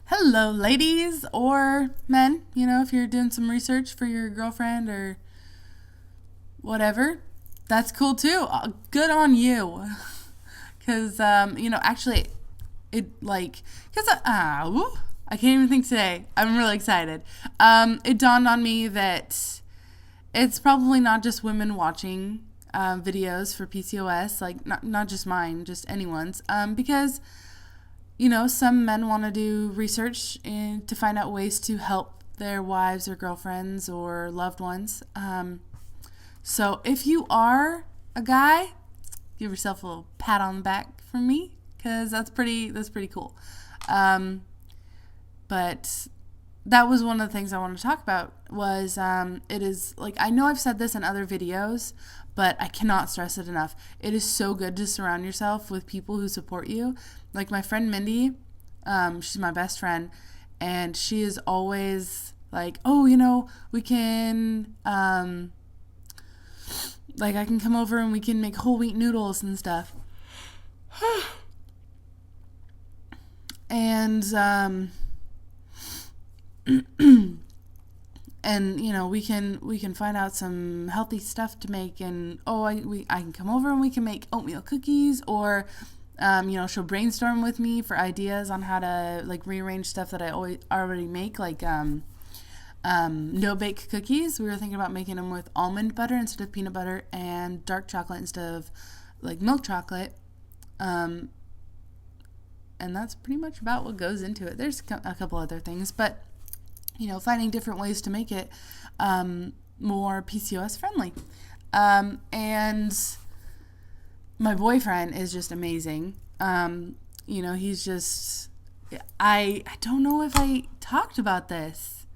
Hello, ladies or men, if you're doing some research for your girlfriend or whatever, that's cool too. Good on you. Because, actually, because, I can't even think today. I'm really excited. It dawned on me that it's probably not just women watching videos for PCOS, like, not just mine, just anyone's, because some men want to do research to find out ways to help their wives or girlfriends or loved ones. So if you are a guy, give yourself a little pat on the back from me because that's pretty cool. But that was one of the things I wanted to talk about was it is like I know I've said this in other videos, but I cannot stress it enough. It is so good to surround yourself with people who support you. Like my friend Mindy, she's my best friend, and she is always like, oh, we can, like I can come over and we can make whole wheat noodles and stuff. And, and we can find out some healthy stuff to make, and I can come over and we can make oatmeal cookies, or she'll brainstorm with me for ideas on how to like rearrange stuff that I already make, like no bake cookies. We were thinking about making them with almond butter instead of peanut butter, and dark chocolate instead of like milk chocolate. And that's pretty much about what goes into it. There's a couple other things, but finding different ways to make it more PCOS friendly. And my boyfriend is just amazing. He's just, I don't know if I talked about this.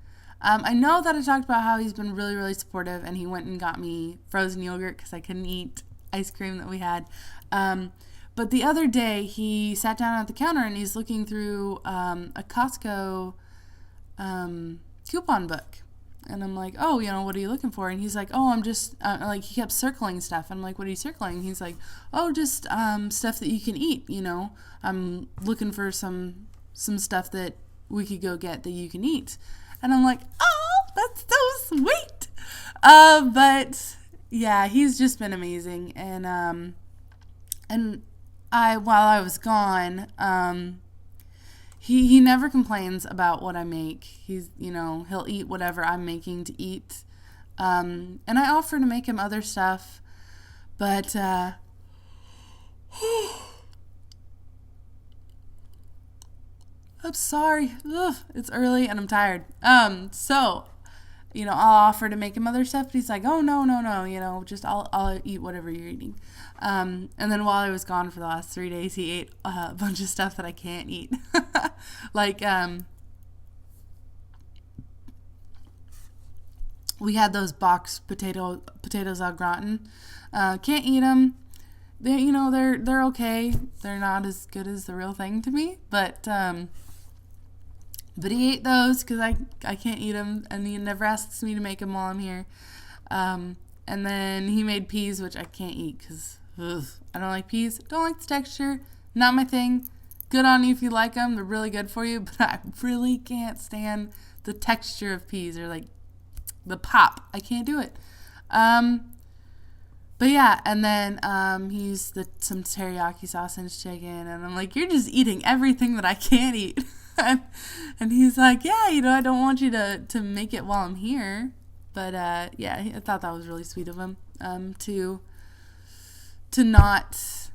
I know that I talked about how he's been really, really supportive, and he went and got me frozen yogurt because I couldn't eat ice cream that we had. But the other day, he sat down at the counter and he's looking through a Costco coupon book. And I'm like, oh, what are you looking for? And he's like, oh, I'm just, he kept circling stuff. I'm like, what are you circling? He's like, oh, just stuff that you can eat, I'm looking for some stuff that we could go get that you can eat. And I'm like, oh, that's so sweet. But, yeah, he's just been amazing. And while I was gone, he never complains about what I make. He's, he'll eat whatever I'm making to eat. And I offer to make him other stuff, but, I'm sorry. Ugh, it's early and I'm tired. So, I'll offer to make him other stuff, but he's like, oh, no, just I'll eat whatever you're eating. And then while I was gone for the last 3 days, he ate a bunch of stuff that I can't eat. Like, we had those boxed potatoes au gratin. Can't eat them. They're okay. They're not as good as the real thing to me, but he ate those because I can't eat them, and he never asks me to make them while I'm here. And then he made peas, which I can't eat because I don't like peas. Don't like the texture. Not my thing. Good on you if you like them. They're really good for you, but I really can't stand the texture of peas, or like the pop. I can't do it. But yeah, and then he used some teriyaki sausage chicken, and I'm like, you're just eating everything that I can't eat. And he's like, yeah, I don't want you to make it while I'm here. But yeah, I thought that was really sweet of him to not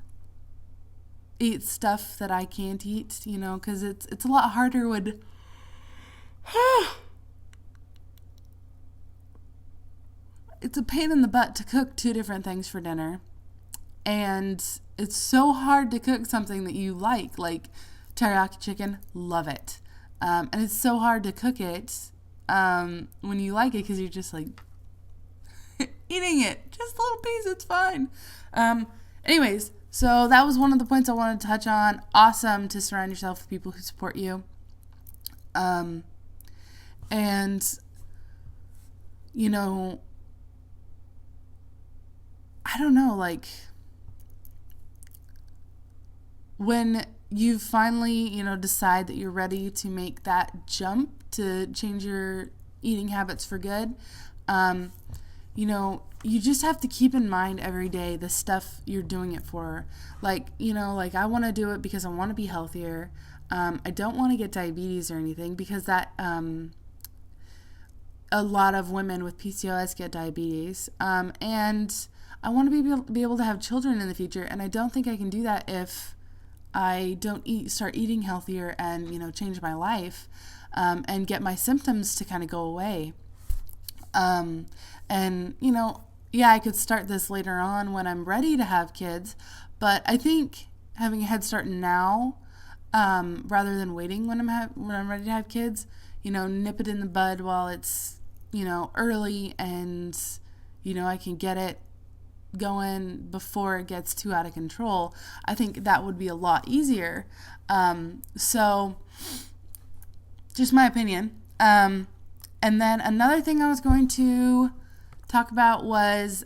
eat stuff that I can't eat, because it's a lot harder when it's a pain in the butt to cook 2 different things for dinner. And it's so hard to cook something that you like teriyaki chicken, love it. And it's so hard to cook it when you like it because you're just like eating it. Just a little piece, it's fine. Anyways, so that was one of the points I wanted to touch on. Awesome to surround yourself with people who support you. And, I don't know, like, when you finally, decide that you're ready to make that jump to change your eating habits for good, you just have to keep in mind every day the stuff you're doing it for. Like I want to do it because I want to be healthier. I don't want to get diabetes or anything, because that a lot of women with PCOS get diabetes. And I want to be able to have children in the future, and I don't think I can do that if I don't start eating healthier and, change my life, and get my symptoms to kind of go away. I could start this later on when I'm ready to have kids, but I think having a head start now, rather than waiting when I'm ready to have kids, nip it in the bud while it's, early, and, I can get it going before it gets too out of control. I think that would be a lot easier. So just my opinion. And then another thing I was going to talk about was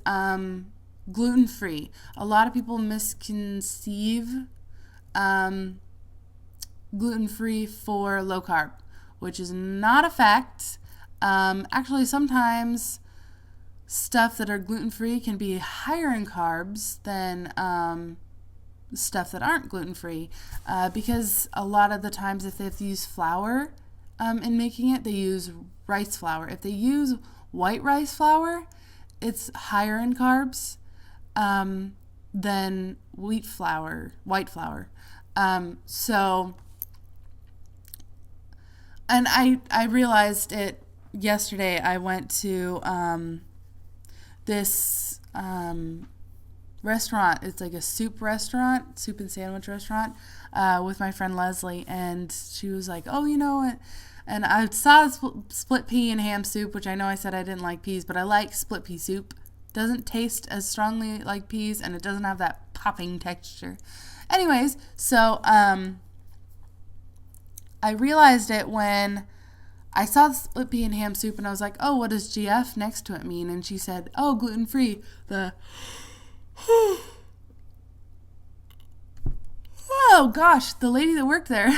gluten-free. A lot of people misconceive gluten-free for low carb, which is not a fact. Actually, sometimes stuff that are gluten-free can be higher in carbs than stuff that aren't gluten-free, because a lot of the times if they have to use flour in making it, they use rice flour. If they use white rice flour, it's higher in carbs than white flour. And I realized it yesterday. I went to this restaurant. It's like a soup and sandwich restaurant, with my friend Leslie, and she was like, oh, and I saw split pea and ham soup, which I know I said I didn't like peas, but I like split pea soup. Doesn't taste as strongly like peas, and it doesn't have that popping texture. Anyways, so I realized it when I saw the split pea and ham soup, and I was like, oh, what does GF next to it mean? And she said, oh, gluten-free. Oh gosh, the lady that worked there,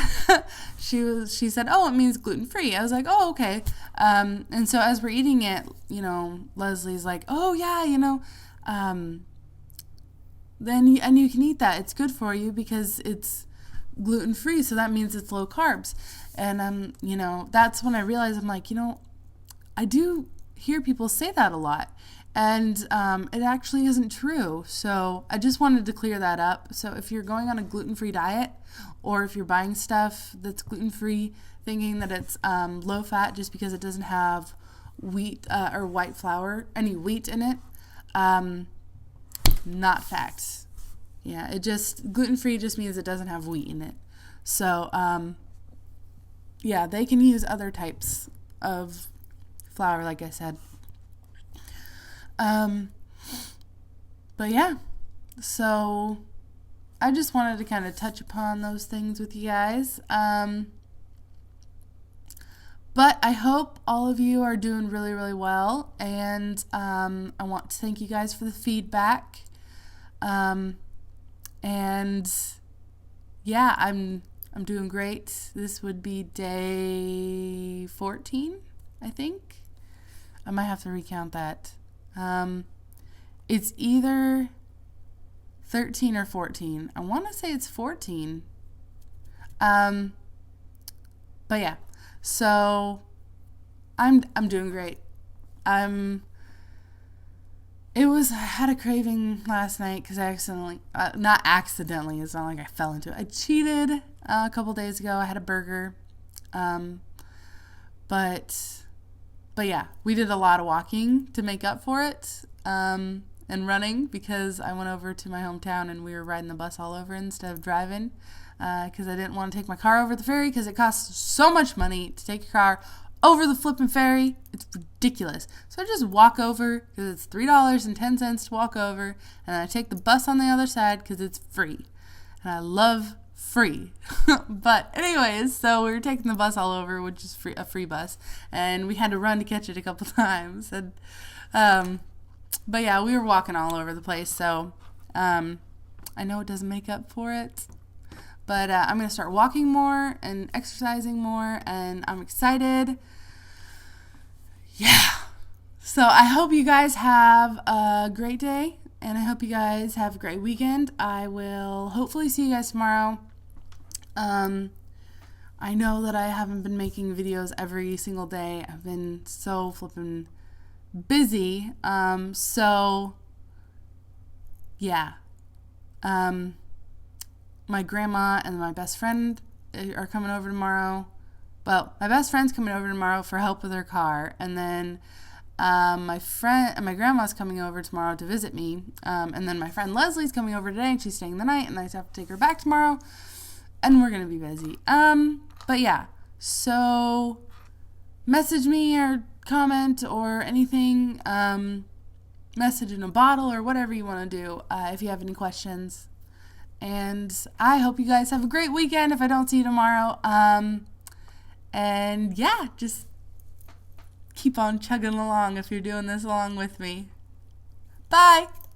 she said, oh, it means gluten-free. I was like, oh, okay. And so as we're eating it, Leslie's like, oh yeah, then you can eat that. It's good for you because it's gluten-free, so that means it's low carbs. And that's when I realized, I'm like, I do hear people say that a lot, and it actually isn't true. So I just wanted to clear that up. So if you're going on a gluten-free diet, or if you're buying stuff that's gluten-free thinking that it's low fat just because it doesn't have wheat or white flour, any wheat in it, not fact. Yeah, gluten-free just means it doesn't have wheat in it. So yeah, they can use other types of flour, like I said. But yeah, so I just wanted to kind of touch upon those things with you guys. But I hope all of you are doing really, really well, and I want to thank you guys for the feedback. And yeah, I'm doing great. This would be day 14, I think. I might have to recount that. It's either 13 or 14. I want to say it's 14. But yeah, so I'm doing great. I had a craving last night because I not accidentally, it's not like I fell into it. I cheated a couple days ago. I had a burger. But yeah, we did a lot of walking to make up for it, and running, because I went over to my hometown and we were riding the bus all over instead of driving, because I didn't want to take my car over the ferry because it costs so much money to take your car over the flipping ferry. It's ridiculous. So I just walk over because it's $3.10 to walk over, and I take the bus on the other side because it's free. And I love free. But anyways, so we were taking the bus all over, which is a free bus, and we had to run to catch it a couple times. And but yeah, we were walking all over the place, so I know it doesn't make up for it, But I'm going to start walking more and exercising more, and I'm excited. Yeah. So I hope you guys have a great day, and I hope you guys have a great weekend. I will hopefully see you guys tomorrow. I know that I haven't been making videos every single day. I've been so flippin' busy. So yeah. My grandma and my best friend are coming over tomorrow. Well, my best friend's coming over tomorrow for help with her car, and then my grandma's coming over tomorrow to visit me, and then my friend Leslie's coming over today, and she's staying the night, and I have to take her back tomorrow, and we're gonna be busy. But yeah, so message me or comment or anything, message in a bottle or whatever you want to do if you have any questions. And I hope you guys have a great weekend if I don't see you tomorrow. And yeah, just keep on chugging along if you're doing this along with me. Bye!